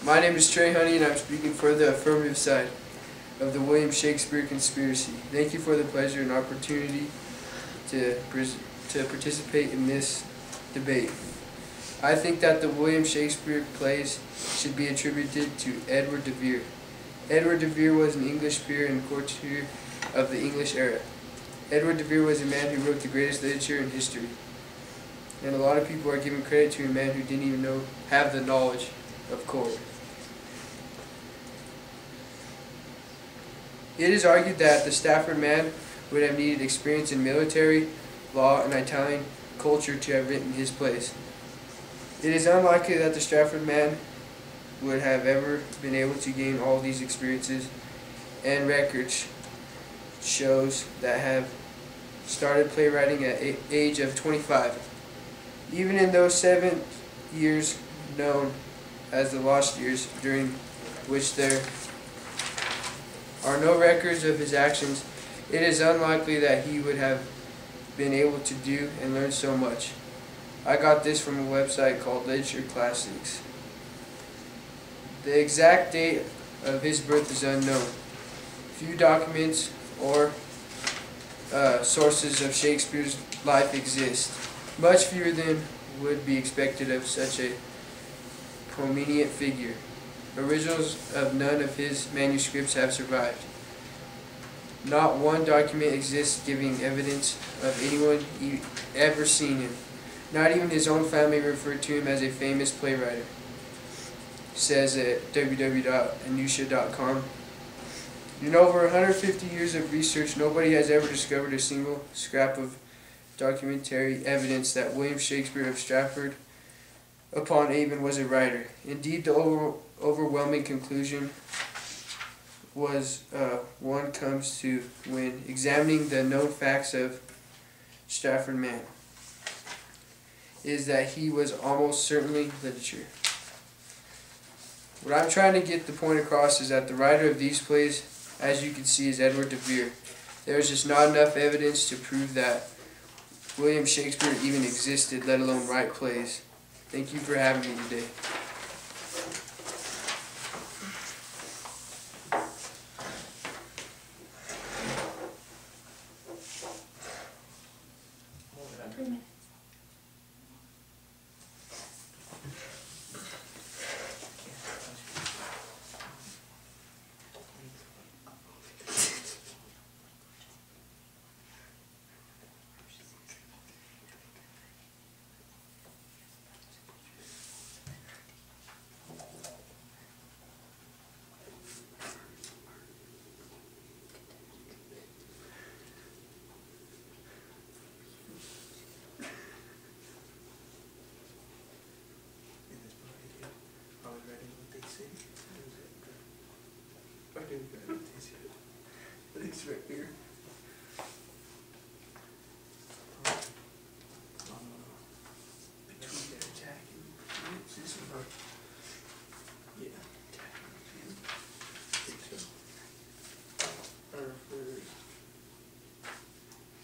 My name is Trey, and I'm speaking for the affirmative side of the William Shakespeare conspiracy. Thank you for the pleasure and opportunity to participate in this debate. I think that the William Shakespeare plays should be attributed to Edward de Vere. Edward de Vere was an English peer and courtier of the English era. Edward de Vere was a man who wrote the greatest literature in history. And a lot of people are giving credit to a man who didn't even have the knowledge of court. It is argued that the Stafford man would have needed experience in military, law, and Italian culture to have written his plays. It is unlikely that the Stafford man would have ever been able to gain all these experiences and records shows that have started playwriting at age of 25. Even in those 7 years known as the lost years, during which there are no records of his actions, it is unlikely that he would have been able to do and learn so much. I got this from a website called Literature Classics. The exact date of his birth is unknown. Few documents or sources of Shakespeare's life exist, much fewer than would be expected of such a prominent figure. Originals of none of his manuscripts have survived. Not one document exists giving evidence of anyone ever seen him. Not even his own family referred to him as a famous playwright, says at www.anusha.com. In over 150 years of research, nobody has ever discovered a single scrap of documentary evidence that William Shakespeare of Stratford upon Avon was a writer. Indeed, the overwhelming conclusion was one comes to when examining the known facts of Stratford man is that he was almost certainly literature. What I'm trying to get the point across is that the writer of these plays, as you can see, is Edward de Vere. There is just not enough evidence to prove that William Shakespeare even existed, let alone write plays. Thank you for having me today. It's right here. Between their attack and this one. Yeah, attack. I think so. Or for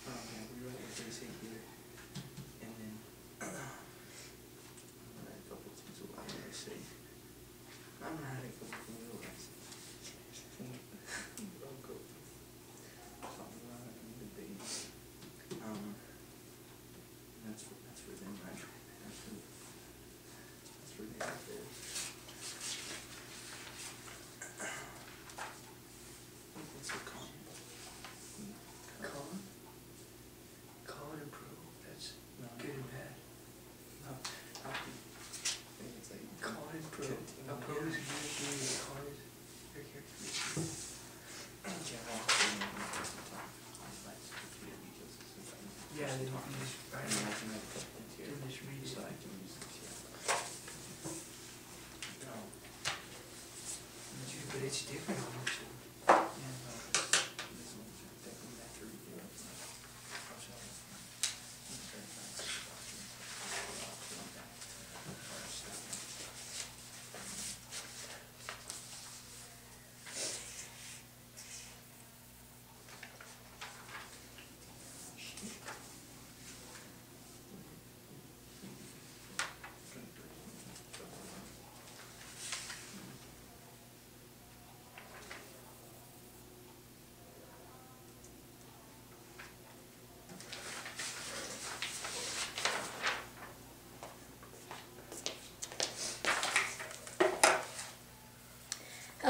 yeah, we write what they say here. And then I'm gonna write a couple things of what I'm gonna say. I'm gonna write a couple things of what I say. That's for them, right? That's for them out there. What's the con? Con and pro. That's good and bad. No, I think it's like con and pro. A pro is good and a con is your character. Yeah, they don't use right now. I can have a couple things here. Just read it. So I can use this, yeah. No. But it's different on this one. Yeah, no. This one's definitely after reading it. I'm sorry.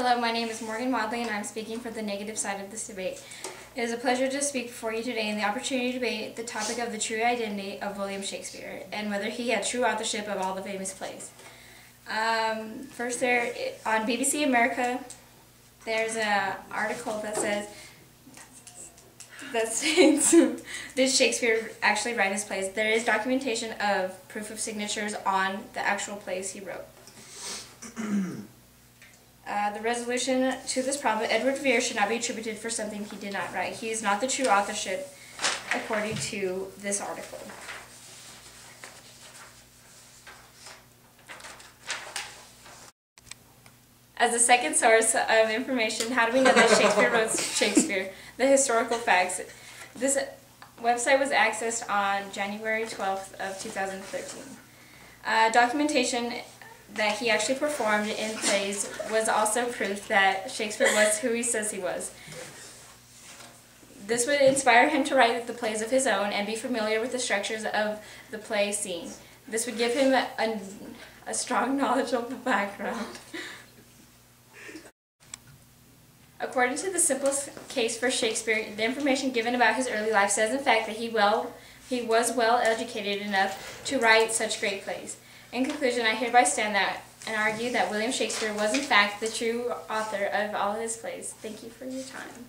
Hello, my name is Morgan Wadley, and I'm speaking for the negative side of this debate. It is a pleasure to speak before you today in the opportunity to debate the topic of the true identity of William Shakespeare and whether he had true authorship of all the famous plays. First, there on BBC America, there's an article that states, did Shakespeare actually write his plays? There is documentation of proof of signatures on the actual plays he wrote. The resolution to this problem: Edward Vere should not be attributed for something he did not write. He is not the true authorship, according to this article. As a second source of information, how do we know that Shakespeare wrote Shakespeare? The historical facts. This website was accessed on January 12th of 2013. Documentation that he actually performed in plays was also proof that Shakespeare was who he says he was. This would inspire him to write the plays of his own and be familiar with the structures of the play scene. This would give him a strong knowledge of the background. According to the simplest case for Shakespeare, the information given about his early life says in fact that he was well educated enough to write such great plays. In conclusion, I hereby stand that and argue that William Shakespeare was in fact the true author of all his plays. Thank you for your time.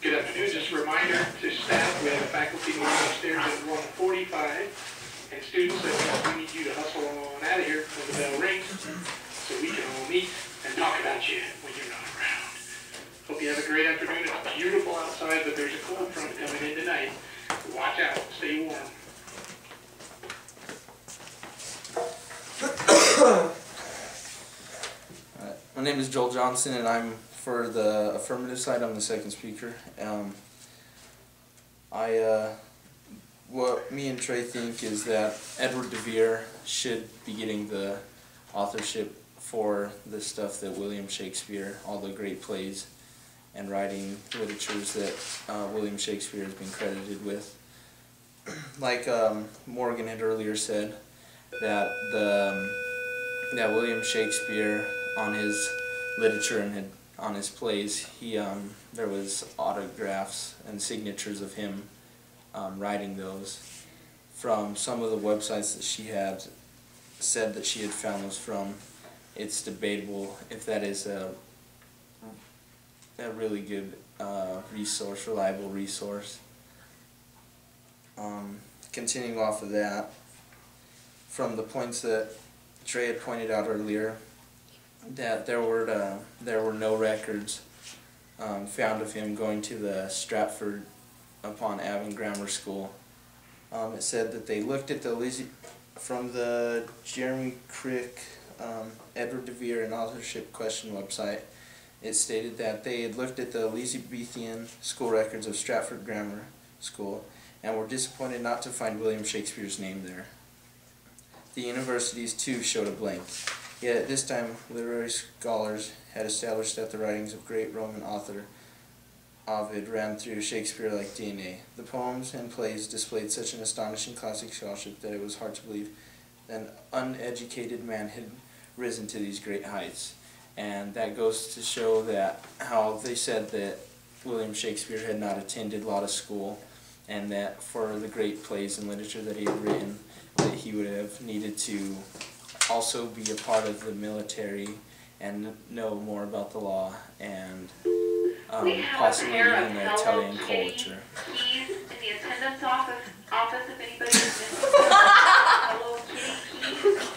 Good afternoon. Just a reminder to staff, we have a faculty meeting upstairs at 1:45, and students, that we need you to hustle on out of here when the bell rings so we can all meet and talk about you when you're not around. Hope you have a great afternoon. It's beautiful outside, but there's a cold front coming in tonight. Watch out. Stay warm. My name is Joel Johnson, and I'm for the affirmative side. I'm the second speaker. What me and Trey think is that Edward de Vere should be getting the authorship for the stuff that William Shakespeare, all the great plays and writing literatures that William Shakespeare has been credited with. Like Morgan had earlier said, that that William Shakespeare, on his literature and on his plays, there was autographs and signatures of him writing those. From some of the websites that she had said that she had found those from, it's debatable if that is a really good resource, reliable resource. Continuing off of that, from the points that Trey had pointed out earlier, that there were no records found of him going to the Stratford-upon-Avon Grammar School. It said that they looked at from the Jeremy Crick, Edward de Vere and Authorship Question website. it stated that they had looked at the Elizabethan school records of Stratford Grammar School and were disappointed not to find William Shakespeare's name there. The universities too showed a blank. Yet at this time, literary scholars had established that the writings of great Roman author Ovid ran through Shakespeare like DNA. The poems and plays displayed such an astonishing classic scholarship that it was hard to believe that an uneducated man had risen to these great heights. And that goes to show that how they said that William Shakespeare had not attended law school, and that for the great plays and literature that he had written, that he would have needed to also be a part of the military and know more about the law and possibly even the Italian culture. Keys in the attendance office if anybody is missing hello kitty keys.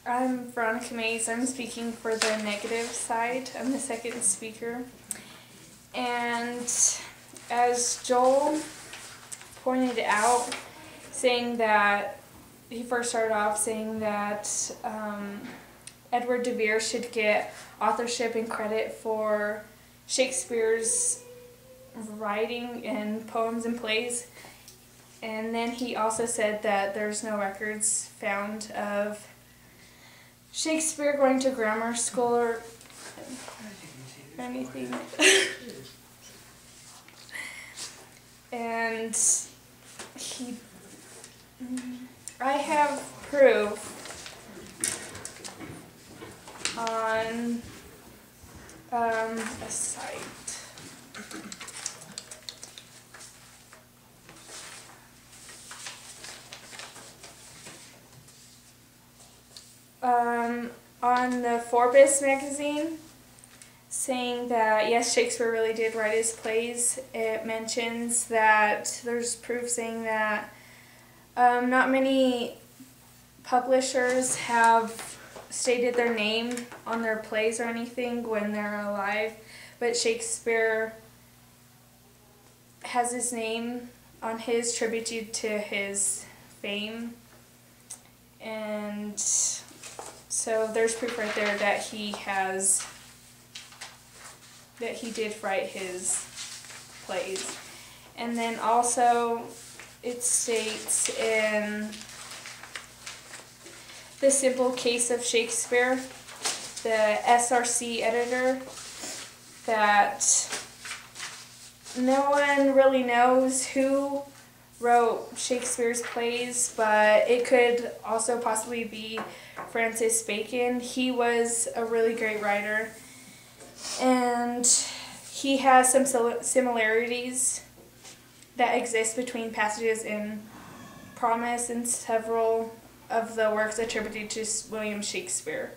I'm Veronica Mays. I'm speaking for the negative side. I'm the second speaker. And as Joel pointed out, saying that, he first started off saying that Edward de Vere should get authorship and credit for Shakespeare's writing and poems and plays. And then he also said that there's no records found of Shakespeare going to grammar school or anything. And I have proof on a site. On the Forbes magazine, saying that yes, Shakespeare really did write his plays. It mentions that there's proof saying that not many publishers have stated their name on their plays or anything when they're alive, but Shakespeare has his name on his tribute to his fame. And so there's proof right there that he did write his plays. And then also it states in The Simple Case of Shakespeare, the SRC editor, that no one really knows who wrote Shakespeare's plays, but it could also possibly be Francis Bacon. He was a really great writer, and he has some similarities that exist between passages in Promise and several of the works attributed to William Shakespeare.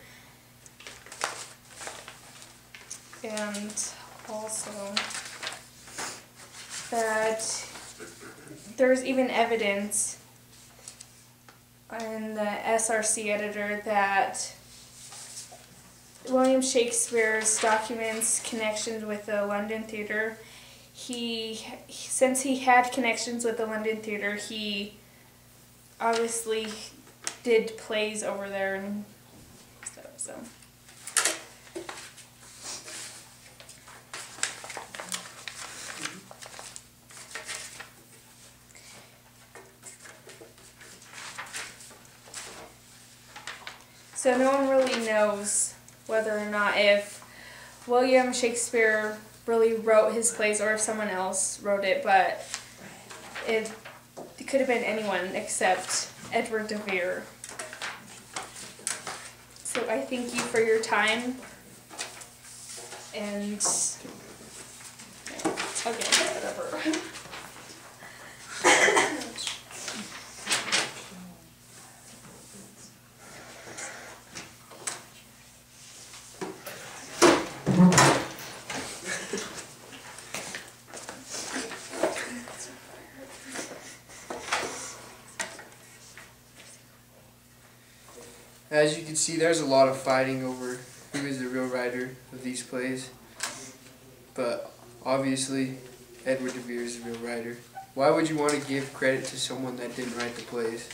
And also that there's even evidence in the SRC editor that William Shakespeare's documents connections with the London Theatre, since he had connections with the London Theatre, he obviously did plays over there and stuff, so. So no one really knows whether or not if William Shakespeare really wrote his plays or if someone else wrote it, but it could have been anyone except Edward de Vere. So I thank you for your time, And okay, whatever. As you can see, there's a lot of fighting over who is the real writer of these plays. But obviously, Edward de Vere is the real writer. Why would you want to give credit to someone that didn't write the plays?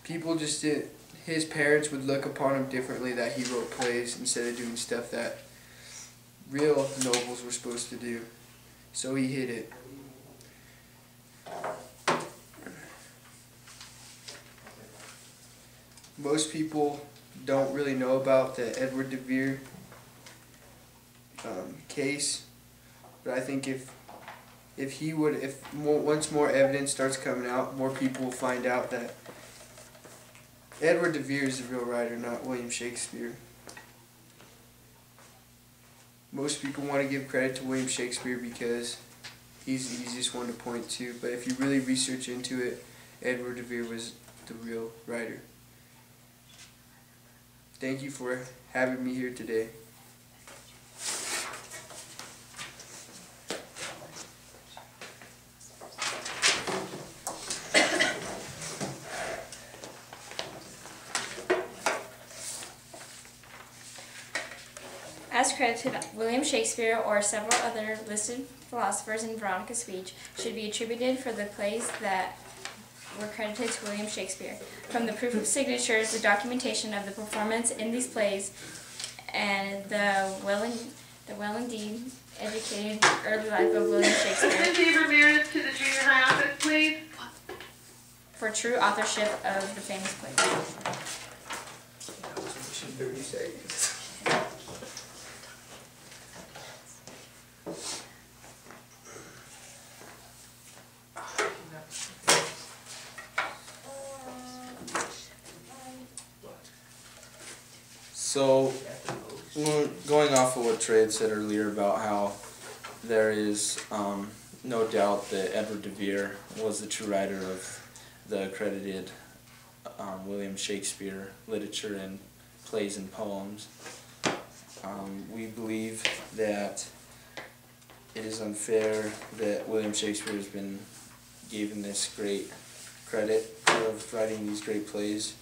People just did. His parents would look upon him differently that he wrote plays instead of doing stuff that real nobles were supposed to do. So he hid it. Most people don't really know about the Edward de Vere case, but I think if once more evidence starts coming out, more people will find out that Edward de Vere is the real writer, not William Shakespeare. Most people want to give credit to William Shakespeare because he's the easiest one to point to, but if you really research into it, Edward de Vere was the real writer. Thank you for having me here today. As credited, William Shakespeare or several other listed philosophers in Veronica's speech should be attributed for the plays that were credited to William Shakespeare. From the proof of signatures, the documentation of the performance in these plays, and the well indeed educated early life of William Shakespeare. Assistant Ramirez to the junior high office, please. For true authorship of the famous plays. 30 seconds. So, going off of what Trey had said earlier about how there is no doubt that Edward de Vere was the true writer of the accredited William Shakespeare literature and plays and poems, we believe that it is unfair that William Shakespeare has been given this great credit of writing these great plays,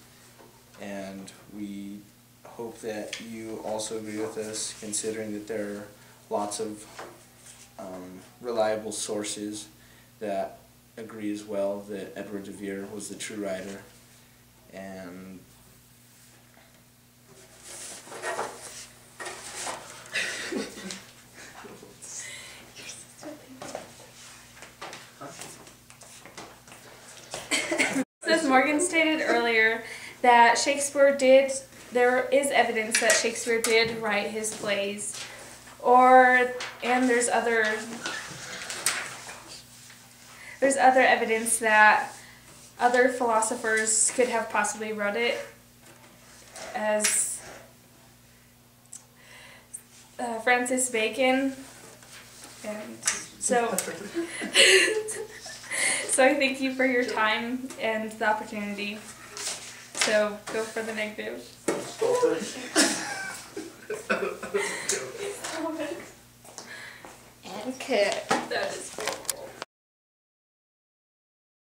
and we hope that you also agree with us, considering that there are lots of reliable sources that agree as well that Edward de Vere was the true writer. And As Morgan stated earlier, that there is evidence that Shakespeare did write his plays, and there's other evidence that other philosophers could have possibly wrote it, as Francis Bacon, and so I thank you for your time and the opportunity. So go for the negative. And cut. That is